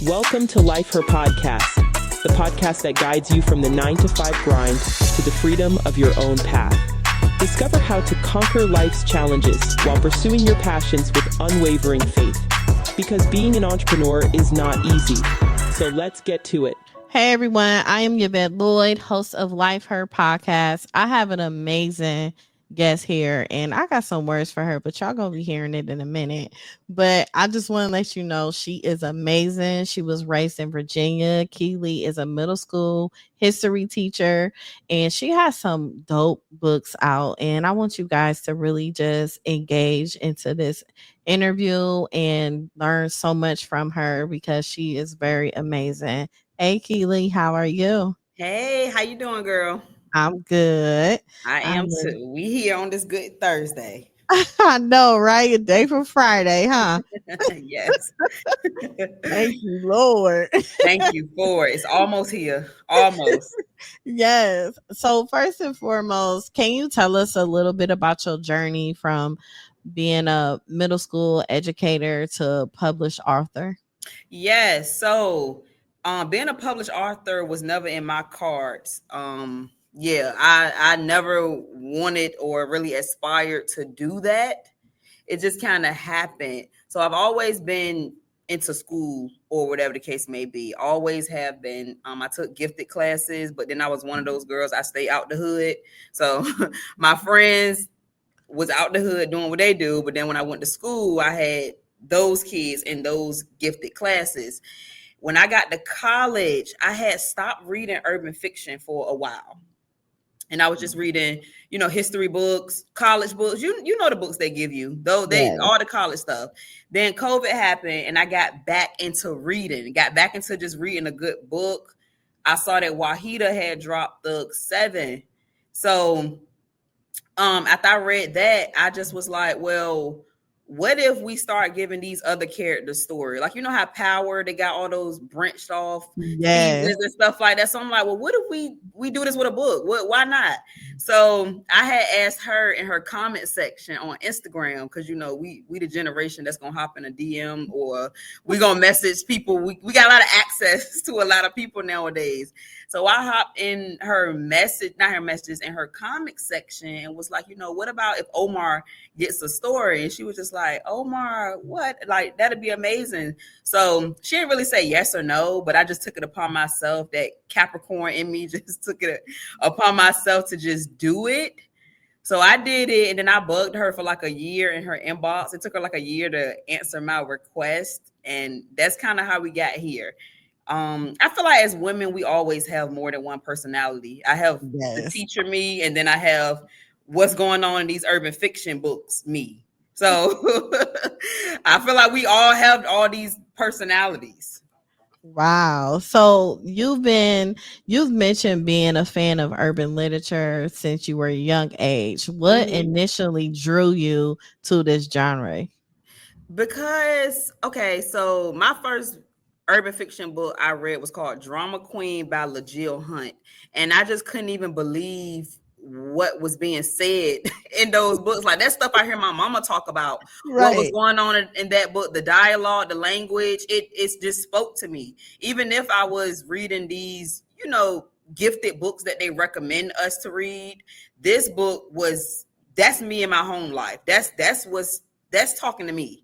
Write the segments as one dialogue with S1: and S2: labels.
S1: Welcome to Life Her Podcast, the podcast that guides you from the 9-to-5 grind to the freedom of your own path. Discover how to conquer life's challenges while pursuing your passions with unwavering faith. Because being an entrepreneur is not easy. So let's get to it.
S2: Hey everyone, I am Yvette Lloyd, host of Life Her Podcast. I have an amazing guest here and I got some words for her, but y'all gonna be hearing it in a minute. But I just want to let you know she is amazing. She was raised in Virginia. Keely is a middle school history teacher and she has some dope books out. And I want you guys to really just engage into this interview and learn so much from her because she is very amazing. Hey Keely, how are you?
S3: Hey, how you doing, girl?
S2: I'm good.
S3: I am too. We here on this good Thursday.
S2: I know, right? A day from Friday, huh?
S3: Yes.
S2: Thank you, Lord.
S3: Thank you for it. It's almost here. Almost.
S2: Yes. So first and foremost, can you tell us a little bit about your journey from being a middle school educator to published author?
S3: Yes. So being a published author was never in my cards. I never wanted or really aspired to do that. It just kind of happened. So I've always been into school or whatever the case may be. Always have been. I took gifted classes, but then I was one of those girls. I stay out the hood. So my friends was out the hood doing what they do. But then when I went to school, I had those kids in those gifted classes. When I got to college, I had stopped reading urban fiction for a while. And I was just reading, history books, college books. You know the books they give you, though all the college stuff. Then COVID happened, and I got back into reading. Got back into just reading a good book. I saw that Wahida had dropped the 7. So, after I read that, I just was like, well, what if we start giving these other characters story? Like, you know how Power, they got all those branched off seasons and stuff like that. So I'm like, well, what if we do this with a book? Why not? So I had asked her in her comment section on Instagram, because we the generation that's gonna hop in a DM or we gonna message people. We got a lot of access to a lot of people nowadays. So I hopped in her message, not her messages, in her comic section and was like, what about if Omar gets a story? And she was just like, Omar, what? Like, that'd be amazing. So she didn't really say yes or no, but I just took it upon myself. That Capricorn in me just took it upon myself to just do it. So I did it, and then I bugged her for like a year in her inbox. It took her like a year to answer my request, and that's kind of how we got here. I feel like as women, we always have more than one personality. I have the teacher me, and then I have what's going on in these urban fiction books me. So I feel like we all have all these personalities.
S2: Wow. So you've mentioned being a fan of urban literature since you were a young age. What initially drew you to this genre?
S3: Because, so my first urban fiction book I read was called Drama Queen by LaJill Hunt. And I just couldn't even believe what was being said in those books. Like, that stuff I hear my mama talk about, what was going on in that book, the dialogue, the language, it just spoke to me. Even if I was reading these, gifted books that they recommend us to read, this book that's me in my home life. That's talking to me.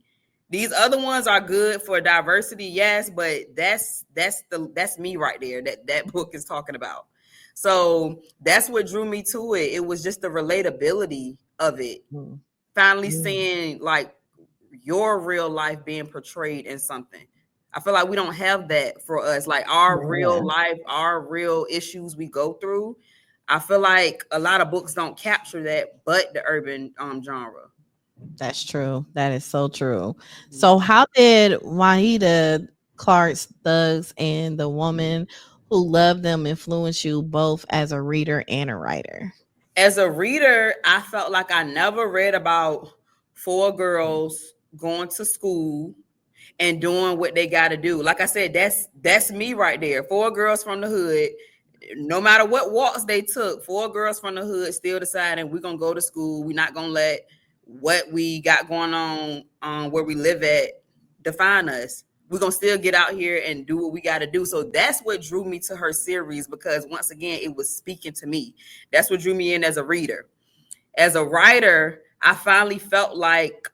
S3: These other ones are good for diversity, yes, but that's me right there. That book is talking about. So that's what drew me to it. It was just the relatability of it. Finally seeing like your real life being portrayed in something. I feel like we don't have that for us. Like our real life, our real issues we go through. I feel like a lot of books don't capture that, but the urban genre.
S2: That's true. That is so true. So how did Wahida Clark's Thugs and The Woman Who Loved Them influence you both as a reader and a writer?
S3: As a reader, I felt like I never read about 4 girls going to school and doing what they got to do. Like I said, that's me right there. 4 girls from the hood. No matter what walks they took, 4 girls from the hood still deciding we're going to go to school. We're not going to let what we got going on where we live at define us. we're gonna still get out here and do what we got to do. So that's what drew me to her series, because once again, it was speaking to me. That's what drew me in as a reader. As a writer, I finally felt like,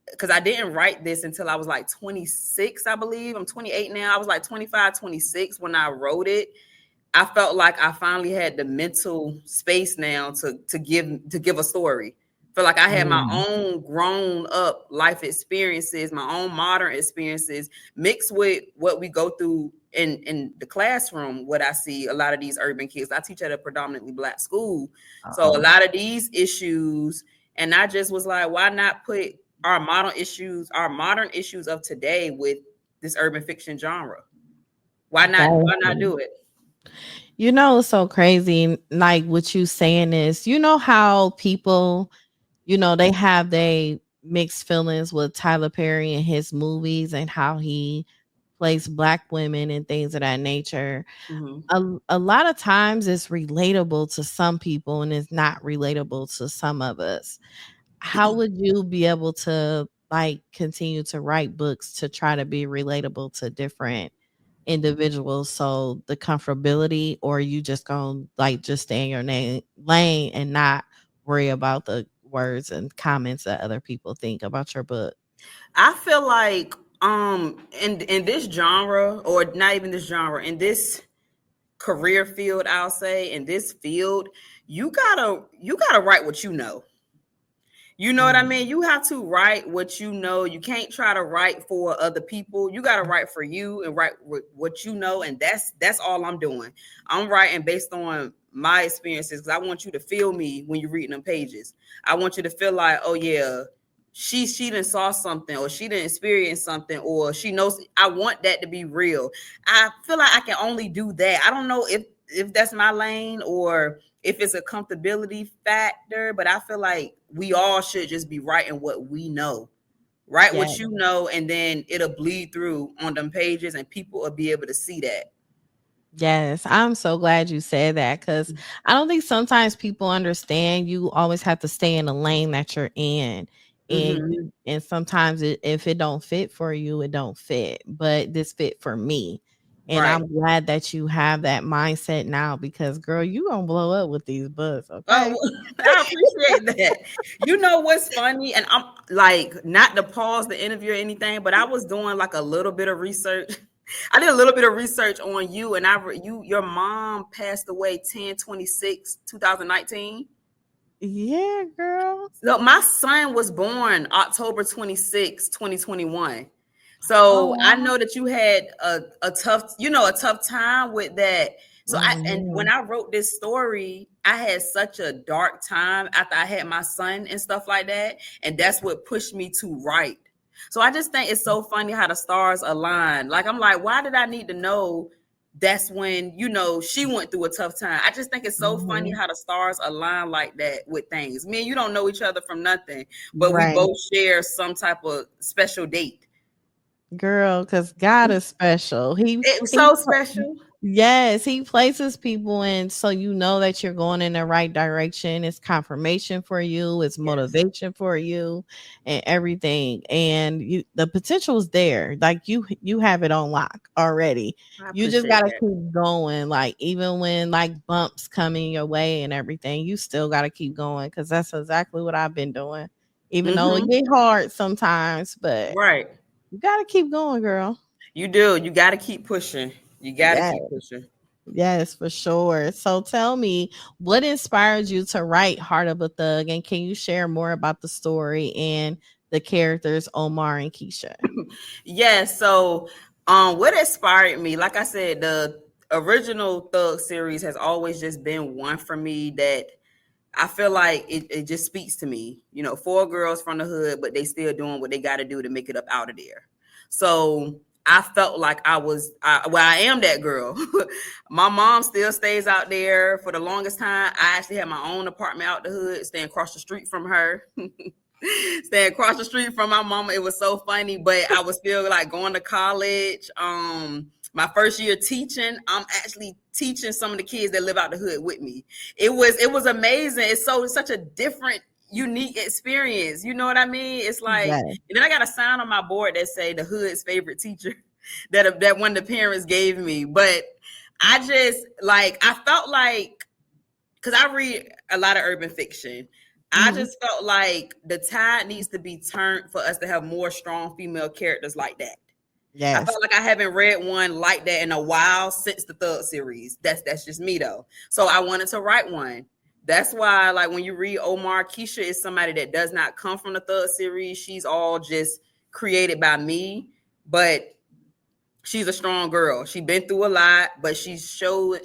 S3: because I didn't write this until I was like 26, I believe. I'm 28 now. I was like 25, 26 when I wrote it. I felt like I finally had the mental space now to give a story. Feel like I had my own grown up life experiences, my own modern experiences, mixed with what we go through in the classroom. What I see a lot of these urban kids. I teach at a predominantly Black school, so a lot of these issues, and I just was like, why not put our modern issues of today with this urban fiction genre? Why not do it?
S2: You know, it's so crazy. Like what you saying is, you know how people, you know, they have they mixed feelings with Tyler Perry and his movies and how he plays Black women and things of that nature. A lot of times it's relatable to some people and it's not relatable to some of us. How would you be able to like continue to write books to try to be relatable to different individuals? So the comfortability, or you just gonna like just stay in your lane and not worry about the words and comments that other people think about your book?
S3: I feel like in this genre, or not even this genre, in this career field, I'll say, in this field, you gotta write what you know. You know what I mean? You have to write what you know. You can't try to write for other people. You got to write for you and write what you know. And that's all I'm doing. I'm writing based on my experiences, because I want you to feel me when you're reading them pages. I want you to feel like, oh yeah, she done saw something, or she done experience something, or she knows. I want that to be real. I feel like I can only do that. I don't know if that's my lane or if it's a comfortability factor, but I feel like we all should just be writing what we know. Write what you know, and then it'll bleed through on them pages and people will be able to see that.
S2: Yes, I'm so glad you said that, because I don't think sometimes people understand you always have to stay in the lane that you're in. And sometimes if it don't fit for you, it don't fit. But this fit for me. And
S3: Right.
S2: I'm glad that you have that mindset now, because girl, you gonna blow up with these books. Okay.
S3: Oh, I appreciate that. You know what's funny? And I'm like, not to pause the interview or anything, but I was doing like a little bit of research. I did a little bit of research on you, and your mom passed away 10/26/2019.
S2: Yeah, girl.
S3: So my son was born October 26, 2021. So I know that you had a tough time with that. So when I wrote this story, I had such a dark time after I had my son and stuff like that. And that's what pushed me to write. So I just think it's so funny how the stars align. Like, I'm like, why did I need to know that's when, she went through a tough time? I just think it's so funny how the stars align like that with things. Me and you don't know each other from nothing, but we both share some type of special date.
S2: Girl, because God is special.
S3: It was so special.
S2: Yes, he places people in so you know that you're going in the right direction. It's confirmation for you, it's motivation for you, and everything. And the potential is there. Like you have it on lock already. You just gotta keep going. Like even when like bumps coming your way and everything, you still gotta keep going, because that's exactly what I've been doing. Even though it get hard sometimes, but
S3: right.
S2: You gotta keep going, girl.
S3: You do. You gotta keep pushing. You gotta keep pushing.
S2: Yes, for sure. So tell me, what inspired you to write Heart of a Thug? And can you share more about the story and the characters Omar and Keisha?
S3: Yes. So what inspired me, like I said, the original Thug series has always just been one for me that I feel like it just speaks to me. 4 girls from the hood, but they still doing what they got to do to make it up out of there. So I felt like I am that girl. My mom still stays out there. For the longest time, I actually had my own apartment out the hood, staying across the street from her. Staying across the street from my mama. It was so funny, but I was still like going to college. My first year teaching, I'm actually teaching some of the kids that live out the hood with me. It was amazing. It's such a different, unique experience. You know what I mean? It's like, and then I got a sign on my board that say the hood's favorite teacher. that one of the parents gave me. But I just like, I felt like, because I read a lot of urban fiction, I
S2: Mhm.
S3: just felt like the tide needs to be turned for us to have more strong female characters like that. I
S2: Yes.
S3: felt like I haven't read one like that in a while since the third series. That's just me though. So I wanted to write one. That's why, like, when you read Omar, Keisha is somebody that does not come from the third series. She's all just created by me, but she's a strong girl. She's been through a lot, but she's showing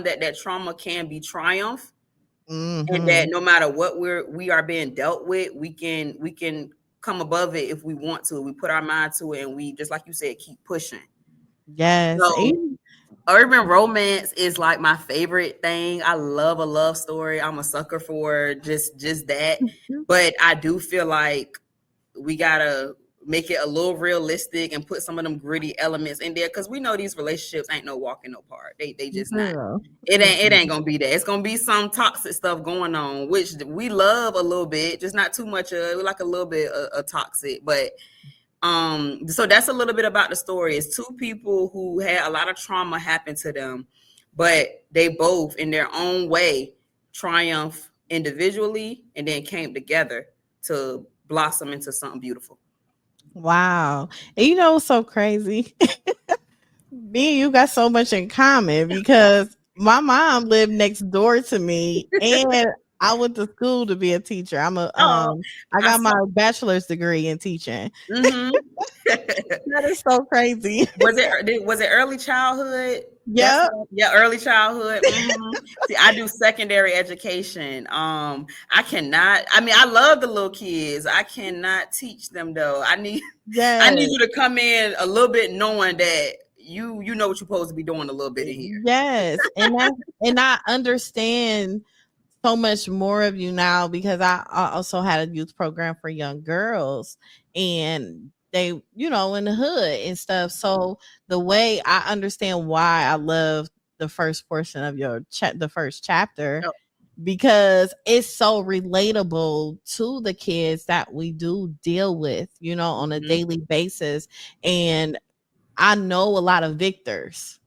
S3: that trauma can be triumph, and that
S2: Mhm.
S3: no matter what we are being dealt with, we can come above it if we want to. We put our mind to it, and we, just like you said, keep pushing.
S2: Yes.
S3: So urban romance is like my favorite thing. I love a love story. I'm a sucker for just that. But I do feel like we gotta make it a little realistic and put some of them gritty elements in there, because we know these relationships ain't no walk in no park. They just not.
S2: Girl.
S3: It ain't gonna be that. It's gonna be some toxic stuff going on, which we love a little bit, just not too much of. We like a little bit of toxic, but so that's a little bit about the story. It's two people who had a lot of trauma happen to them, but they both in their own way triumph individually and then came together to blossom into something beautiful.
S2: Wow. And you know what's so crazy? Me and you got so much in common because my mom lived next door to me and I went to school to be a teacher.
S3: Oh,
S2: I
S3: I
S2: got
S3: saw.
S2: my bachelor's degree in teaching.
S3: Mm-hmm.
S2: That is so crazy.
S3: Was it early childhood?
S2: Yep.
S3: Yeah, early childhood. Mm-hmm. See, I do secondary education. I cannot. I mean, I love the little kids. I cannot teach them though. I
S2: Yes.
S3: need you to come in a little bit knowing that you know what you're supposed to be doing a little bit in here.
S2: Yes. And I understand so much more of you now because I also had a youth program for young girls and they, in the hood and stuff. So the way I understand why I love the first portion of the first chapter,
S3: Oh,
S2: because it's so relatable to the kids that we do deal with, on a
S3: mhm.
S2: daily basis. And I know a lot of victors.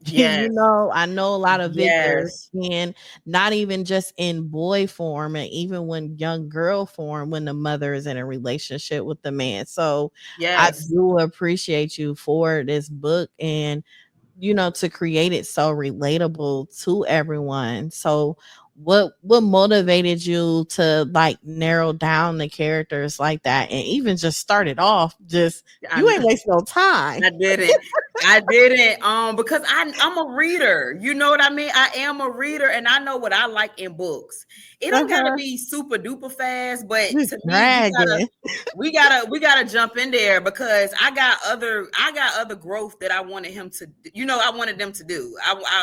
S3: Yes,
S2: I know a lot of victors,
S3: yes,
S2: and not even just in boy form, and even when young girl form, when the mother is in a relationship with the man. So I
S3: yes.
S2: do appreciate you for this book and to create it so relatable to everyone. So what motivated you to like narrow down the characters like that and even just start it off? Just you ain't waste no time.
S3: I didn't. I didn't. Because I'm a reader. You know what I mean? I am a reader, and I know what I like in books. It don't gotta
S2: Uh-huh.
S3: be super duper fast, but
S2: Just
S3: to me,
S2: dragging.
S3: we gotta jump in there, because I got other growth that I wanted him to. I wanted them to do.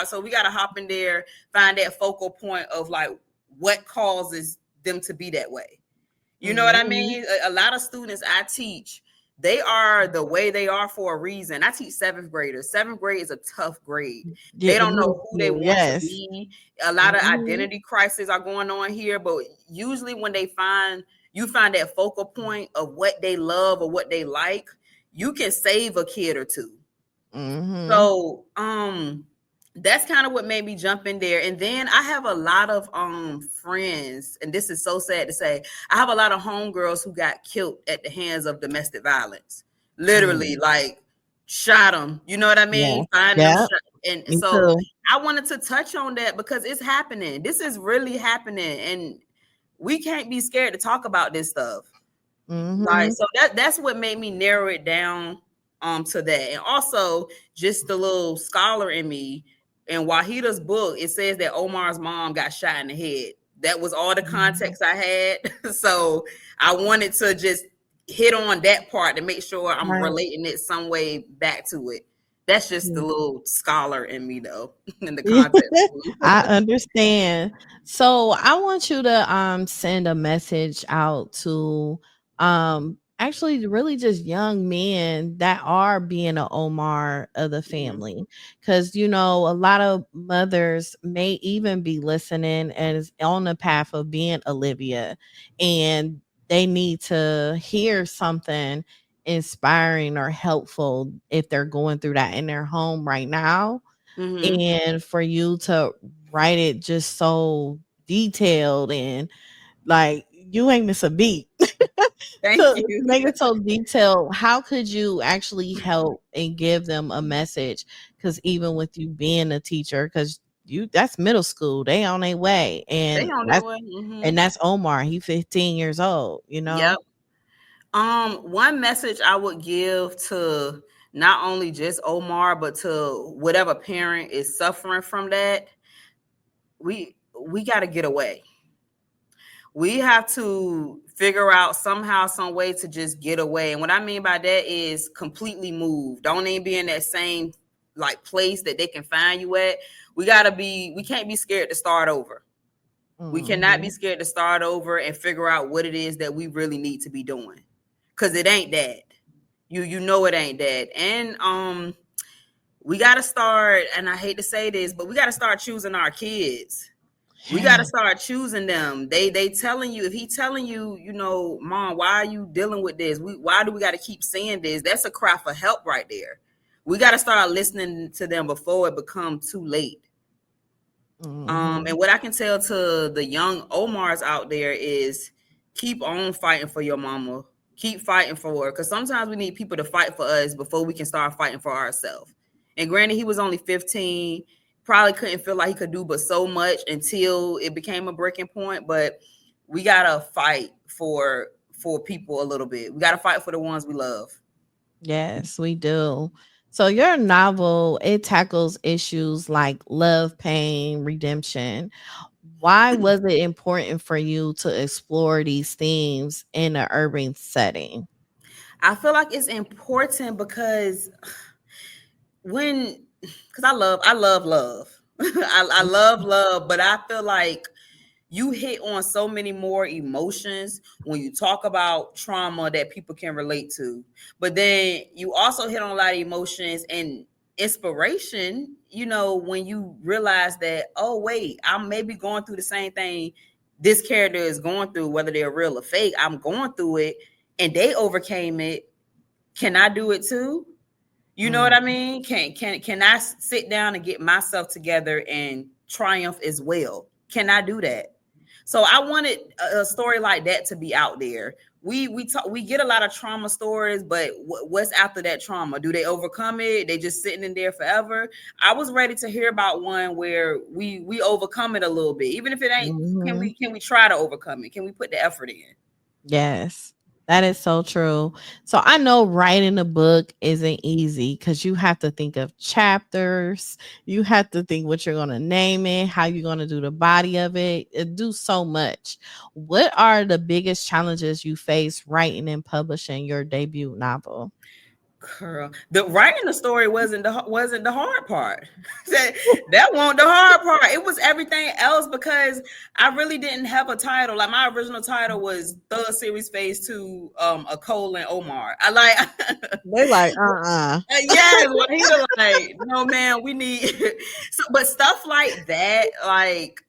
S3: So we gotta hop in there, find that focal point of like what causes them to be that way. You know what I
S2: Mhm.
S3: mean? A lot of students I teach, they are the way they are for a reason. I teach seventh graders. Seventh grade is a tough grade. They
S2: Yeah,
S3: don't
S2: middle
S3: know who they
S2: school,
S3: want to
S2: yes.
S3: be. A lot of
S2: Mhm.
S3: identity crises are going on here, but usually when you find that focal point of what they love or what they like, you can save a kid or two.
S2: Mhm.
S3: So that's kind of what made me jump in there. And then I have a lot of friends, and this is so sad to say, I have a lot of homegirls who got killed at the hands of domestic violence. Literally,
S2: Mm.
S3: like shot them. You know what I
S2: Yeah.
S3: mean? Find them
S2: Yeah.
S3: shot. And
S2: Me
S3: so
S2: too.
S3: I wanted to touch on that because it's happening. This is really happening, and we can't be scared to talk about this stuff. Like,
S2: Mhm.
S3: so that's what made me narrow it down to that. And also just the little scholar in me. And Wahida's book, it says that Omar's mom got shot in the head. That was all the
S2: Mhm.
S3: context I had. So I wanted to just hit on that part to make sure I'm
S2: Right.
S3: relating it some way back to it. That's just the little scholar in me though, in the
S2: Yeah.
S3: context.
S2: I understand. So I want you to send a message out to actually really just young men that are being an Omar of the
S3: Mhm.
S2: family. Cause a lot of mothers may even be listening and is on the path of being Olivia, and they need to hear something inspiring or helpful if they're going through that in their home right now.
S3: Mm-hmm.
S2: And for you to write it just so detailed and like you ain't miss a beat
S3: Thank
S2: to
S3: you.
S2: make it so detailed. How could you actually help and give them a message? Because even with you being a teacher, because you that's middle school, they on their way,
S3: They
S2: and
S3: on their way. Mm-hmm.
S2: that's Omar. He 15 years old. You
S3: Yep.
S2: know.
S3: One message I would give to not only just Omar, but to whatever parent is suffering from that, we got to get away. We have to figure out somehow, some way to just get away. And what I mean by that is completely move. Don't even be in that same like place that they can find you at. We can't be scared to start over. We cannot be
S2: Mhm.
S3: scared to start over and figure out what it is that we really need to be doing. Cause it ain't that. You know it ain't that. And we gotta start, and I hate to say this, but we gotta start choosing our kids. We got to
S2: Yeah.
S3: start choosing them. They telling you, if he telling you, mom, why are you dealing with this? Why do we got to keep saying this? That's a cry for help right there. We got to start listening to them before it becomes too late. And
S2: Mhm.
S3: what I can tell to the young Omars out there is keep on fighting for your mama. Keep fighting for her. Because sometimes we need people to fight for us before we can start fighting for ourselves. And granted, he was only 15, probably couldn't feel like he could do but so much until it became a breaking point. But we gotta fight for people a little bit. We gotta fight for the ones we love.
S2: Yes, we do. So your novel, it tackles issues like love, pain, redemption. Why was it important for you to explore these themes in an urban setting?
S3: I feel like it's important because because I love love. I love love, but I feel like you hit on so many more emotions when you talk about trauma that people can relate to. But then you also hit on a lot of emotions and inspiration, when you realize that, oh, wait, I'm maybe going through the same thing this character is going through, whether they're real or fake. I'm going through it and they overcame it. Can I do it too? You know what
S2: Mm.
S3: I mean? Can I sit down and get myself together and triumph as well? Can I do that? So I wanted a story like that to be out there. We get a lot of trauma stories, but what's after that trauma? Do they overcome it? They just sitting in there forever? I was ready to hear about one where we overcome it a little bit, even if it ain't.
S2: Mhm.
S3: Can we try to overcome it? Can we put the effort in?
S2: Yes, that is so true. So I know writing a book isn't easy because you have to think of chapters. You have to think what you're going to name it, how you're going to do the body of it. It do so much. What are the biggest challenges you face writing and publishing your debut novel?
S3: Girl, the writing the story wasn't the hard part. that that wasn't the hard part. It was everything else because I really didn't have a title. Like my original title was Thug Series Phase 2, a colon Omar. I like
S2: They like, uh-uh.
S3: yes, well, he was like, no man, we need so but stuff like that, like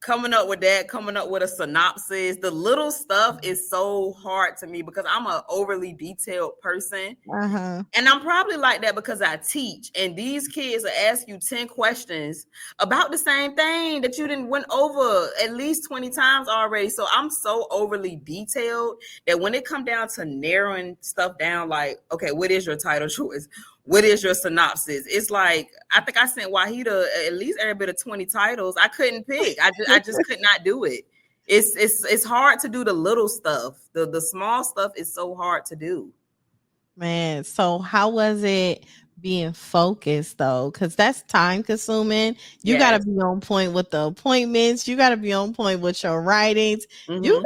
S3: coming up with a synopsis, the little stuff is so hard to me because I'm an overly detailed person.
S2: Uh-huh.
S3: And I'm probably like that because I teach, and these kids will ask you 10 questions about the same thing that you didn't went over at least 20 times already. So I'm so overly detailed that when it come down to narrowing stuff down, like, okay, what is your title choice? What is your synopsis? It's like, I think I sent Wahida at least every bit of 20 titles. I couldn't pick. I just could not do it. It's hard to do the little stuff. The small stuff is so hard to do.
S2: Man, so how was it being focused though? Because that's time consuming. You got to
S3: Yes.
S2: be on point with the appointments. You got to be on point with your writings.
S3: Mm-hmm.
S2: You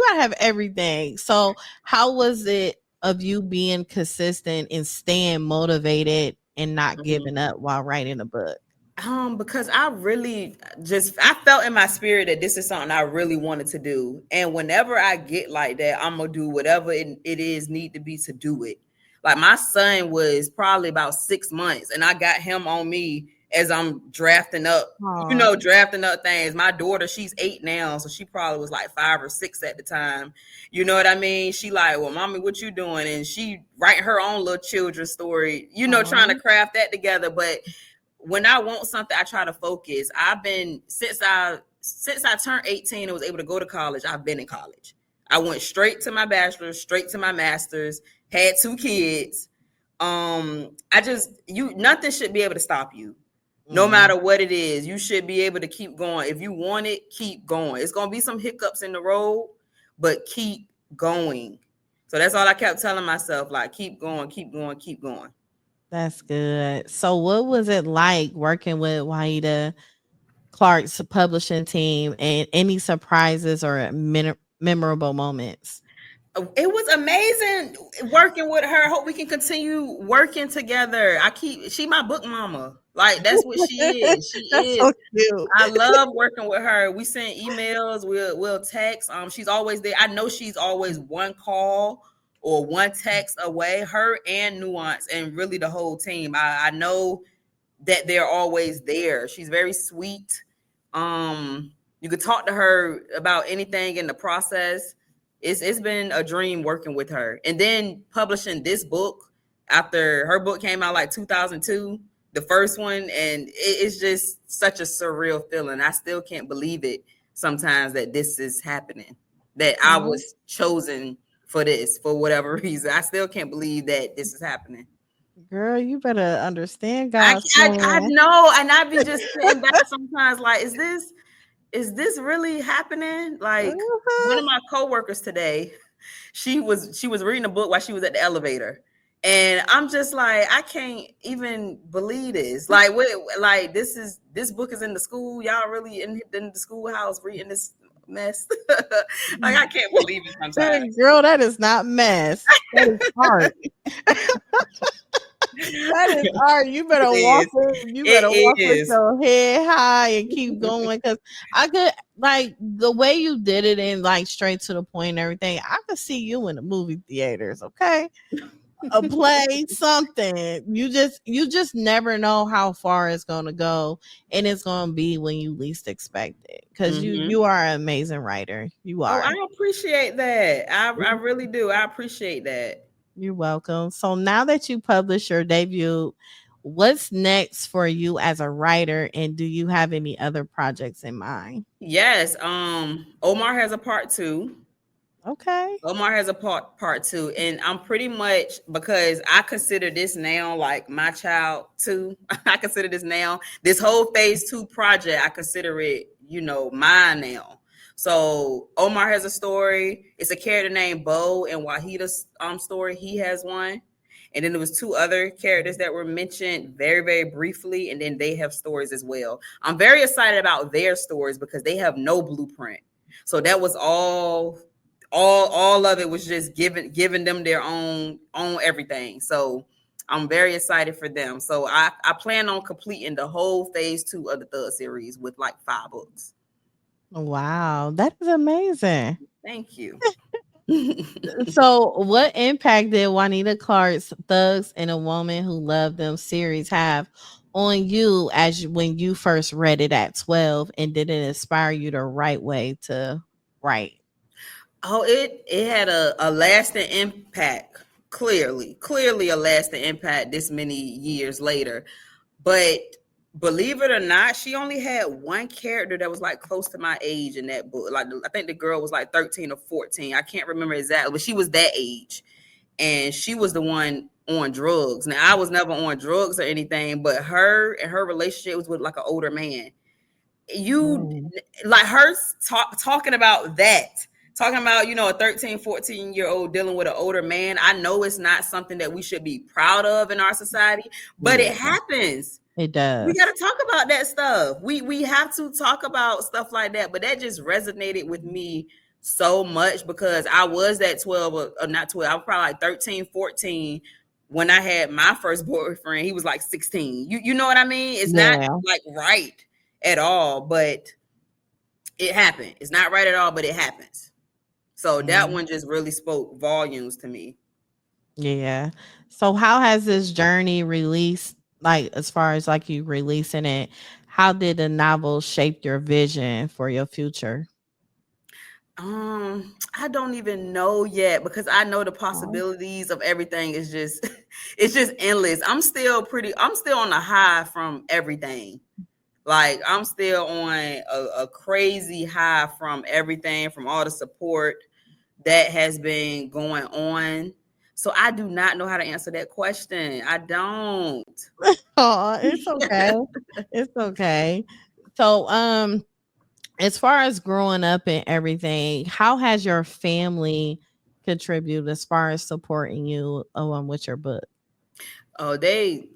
S2: gotta have everything. So how was it of you being consistent and staying motivated and not
S3: Mm-hmm.
S2: giving up while writing a book?
S3: Because I really I felt in my spirit that this is something I really wanted to do. And whenever I get like that, I'm gonna do whatever it is need to be to do it. Like my son was probably about 6 months, and I got him on me as I'm drafting up,
S2: Aw.
S3: drafting up things. My daughter, she's 8 now, so she probably was like 5 or 6 at the time. You know what I mean? She like, well, mommy, what you doing? And she writing her own little children's story, trying to craft that together. But when I want something, I try to focus. I've been since I turned 18 and was able to go to college, I've been in college. I went straight to my bachelor's, straight to my master's, had 2 kids. Nothing should be able to stop you. No matter what it is, you should be able to keep going. If you want it, keep going. It's gonna be some hiccups in the road, but keep going. So that's all I kept telling myself, like, keep going, keep going, keep going.
S2: That's good. So what was it like working with Wahida Clark's publishing team, and any surprises or memorable moments?
S3: It was amazing working with her. Hope we can continue working together. She my book mama. Like, that's what she is. She
S2: That's
S3: is.
S2: so cute.
S3: I love working with her. We send emails, we'll text. She's always there. I know she's always one call or one text away. Her and Nuance and really the whole team. I know that they're always there. She's very sweet. You could talk to her about anything in the process. It's been a dream working with her. And then publishing this book after her book came out like 2002, the first one, and it's just such a surreal feeling. I still can't believe it sometimes that this is happening, that I was chosen for this for whatever reason. I still can't believe that this is happening.
S2: Girl, you better understand God's
S3: I know, and I be just sitting back sometimes like, is this really happening? Like, one of my coworkers today, she was reading a book while she was at the elevator, and I'm just like, I can't even believe this. Like, this book is in the school. Y'all really in the schoolhouse reading this mess? Like, I can't believe it sometimes.
S2: Girl, that is not mess. That is art. That is art. You better walk with your head high and keep going, because I could, like, the way you did it and like straight to the point and everything, I could see you in the movie theaters, okay? A play, something. You just never know how far it's gonna go, and it's gonna be when you least expect it, because you are an amazing writer. You are.
S3: Oh, I appreciate that. I really do. I appreciate that.
S2: You're welcome. So now that you published your debut, what's next for you as a writer, and do you have any other projects in mind?
S3: Yes. Omar has a part 2.
S2: Okay.
S3: Omar has a part 2, and I'm pretty much, because I consider this now like my child too. I consider this now, this whole phase 2 project, I consider it, mine now. So Omar has a story. It's a character named Bo, and Wahida's story, he has one. And then there was 2 other characters that were mentioned very, very briefly, and then they have stories as well. I'm very excited about their stories because they have no blueprint. So that was all of it was just giving them their own everything. So I'm very excited for them. So I plan on completing the whole phase 2 of the Thug series with like 5 books.
S2: Wow, that is amazing.
S3: Thank you.
S2: So what impact did Juanita Clark's Thugs and a Woman Who Loved Them series have on you when you first read it at 12, and did it inspire you the right way to write?
S3: Oh, it had a lasting impact. Clearly a lasting impact this many years later. But believe it or not, she only had one character that was like close to my age in that book. Like, I think the girl was like 13 or 14. I can't remember exactly, but she was that age. And she was the one on drugs. Now, I was never on drugs or anything, but her and her relationship was with like an older man. Like her talking about that. Talking about, a 13, 14-year-old dealing with an older man. I know it's not something that we should be proud of in our society, but it happens.
S2: It does.
S3: We got to talk about that stuff. We have to talk about stuff like that. But that just resonated with me so much because I was that 12 or not 12. I was probably like 13, 14 when I had my first boyfriend. He was like 16. You know what I mean? It's not like right at all, but it happened. It's not right at all, but it happens. So that one just really spoke volumes to me.
S2: Yeah. So how has this journey released like as far as like you releasing it, how did the novel shape your vision for your future?
S3: I don't even know yet because I know the
S2: Oh.
S3: possibilities of everything is just it's just endless. I'm still on a high from everything. Like I'm still on a crazy high from everything, from all the support that has been going on. So I do not know how to answer that question. I don't.
S2: Oh, it's okay. It's okay. So, as far as growing up and everything, how has your family contributed as far as supporting you with your book?
S3: Oh, they've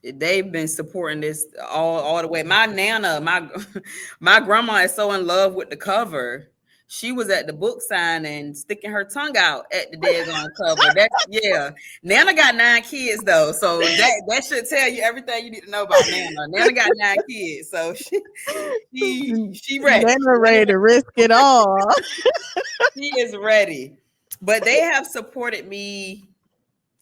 S3: been supporting this all the way. My nana, my grandma is so in love with the cover. She was at the book signing, sticking her tongue out at the daggone cover. That's yeah. Nana got 9 kids though, so that should tell you everything you need to know about Nana. Nana got 9 kids, so she ready.
S2: They're ready to risk it all.
S3: She is ready. But they have supported me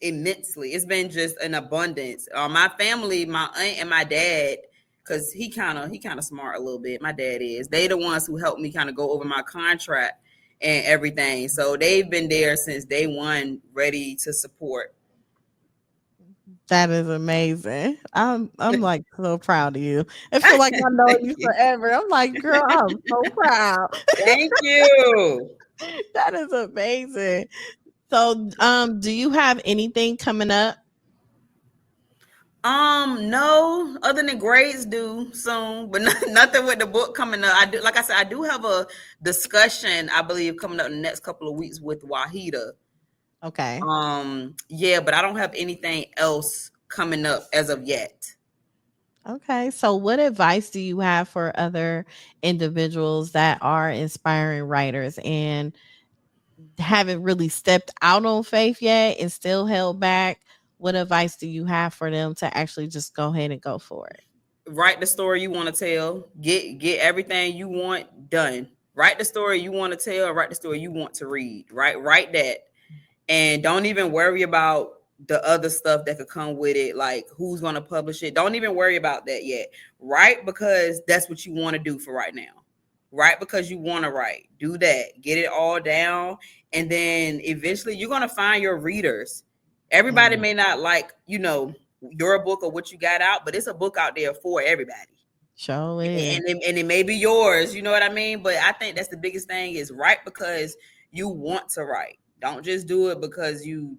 S3: immensely. It's been just an abundance. My family, my aunt and my dad, because he kind of smart a little bit. My dad is. They the ones who helped me kind of go over my contract and everything. So they've been there since day one, ready to support.
S2: That is amazing. I'm like so proud of you. I feel like I know
S3: Thank
S2: you
S3: you.
S2: forever. I'm like, girl, I'm so proud.
S3: Thank you.
S2: That is amazing. So, do you have anything coming up?
S3: No, other than grades due soon, but nothing with the book coming up. I do, like I said, I do have a discussion, I believe, coming up in the next couple of weeks with Wahida.
S2: Okay.
S3: Yeah, but I don't have anything else coming up as of yet.
S2: Okay. So, what advice do you have for other individuals that are inspiring writers and haven't really stepped out on faith yet and still held back? What advice do you have for them to actually just go ahead and go for it?
S3: Write the story you want to tell. Get everything you want done. Write the story you want to tell. Write the story you want to read. Write that, and don't even worry about the other stuff that could come with it, like who's going to publish it. Don't even worry about that yet. Write because that's what you want to do for right now. Write because you want to write. Do that. Get it all down, and then eventually you're going to find your readers. Everybody
S2: Mm,
S3: may not like, your book or what you got out, but it's a book out there for everybody.
S2: sure is.
S3: And it may be yours, you know what I mean? But I think that's the biggest thing is write because you want to write. Don't just do it because you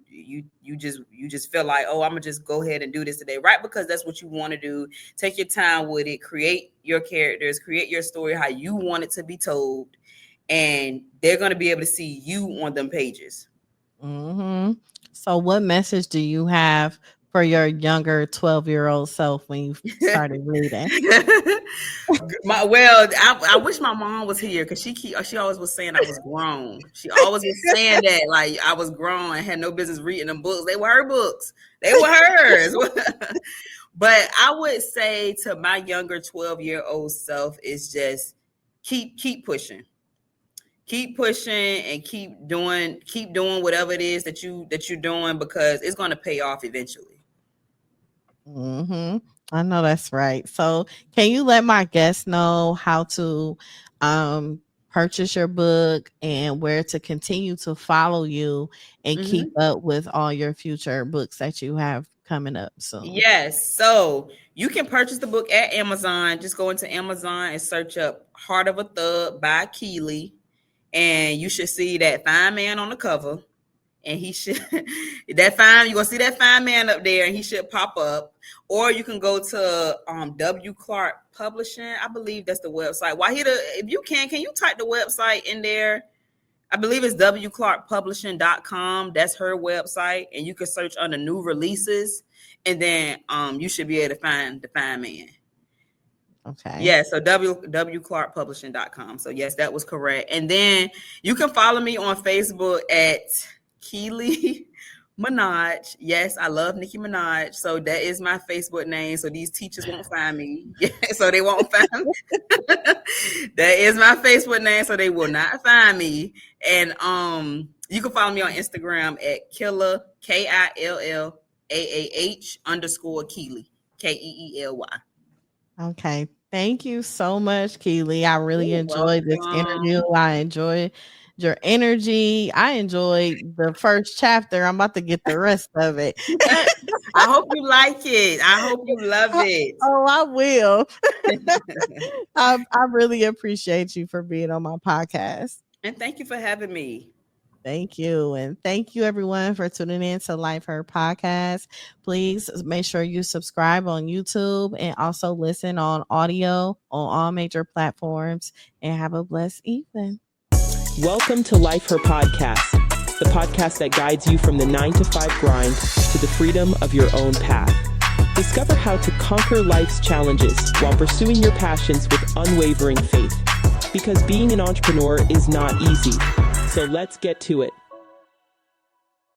S3: just feel like, oh, I'm gonna just go ahead and do this today. Write because that's what you want to do. Take your time with it, create your characters, create your story how you want it to be told, and they're gonna be able to see you on them pages.
S2: Hmm. So, what message do you have for your younger 12-year-old self when you started reading?
S3: I wish my mom was here because she always was saying I was grown. She always was saying that like I was grown and had no business reading them books. They were her books. They were hers. But I would say to my younger 12-year-old self is just keep pushing. Keep pushing and keep doing whatever it is that you're doing because it's going to pay off eventually.
S2: Hmm. I know that's right. So, can you let my guests know how to purchase your book and where to continue to follow you and keep
S3: Mhm.
S2: up with all your future books that you have coming up soon?
S3: Yes. So you can purchase the book at Amazon. Just go into Amazon and search up Heart of a Thug by Keely. And you should see that fine man on the cover. And he should that fine, you're gonna see that fine man up there, and he should pop up. Or you can go to W. Clark Publishing. I believe that's the website. If you can you type the website in there? I believe it's wclarkpublishing.com. That's her website. And you can search under new releases. And then you should be able to find the fine man.
S2: Okay.
S3: Yeah, so wclarkpublishing.com. So yes, that was correct. And then you can follow me on Facebook at Keely Minaj. Yes, I love Nicki Minaj. So that is my Facebook name. So these teachers won't find me. Yeah, so they won't find me. That is my Facebook name, so they will not find me. And you can follow me on Instagram at Killa KILLAAH _Keely. Keely.
S2: Okay. Thank you so much, Keely. I really
S3: You're
S2: enjoyed this
S3: welcome.
S2: interview. I enjoyed your energy. I enjoyed the first chapter. I'm about to get the rest of it.
S3: I hope you like it. I hope you love it.
S2: Oh, I will. I really appreciate you for being on my podcast.
S3: And thank you for having me.
S2: Thank you. And thank you, everyone, for tuning in to Life Her Podcast. Please make sure you subscribe on YouTube and also listen on audio on all major platforms. And have a blessed evening.
S1: Welcome to Life Her Podcast, the podcast that guides you from the 9-to-5 grind to the freedom of your own path. Discover how to conquer life's challenges while pursuing your passions with unwavering faith. Because being an entrepreneur is not easy. So let's get to it.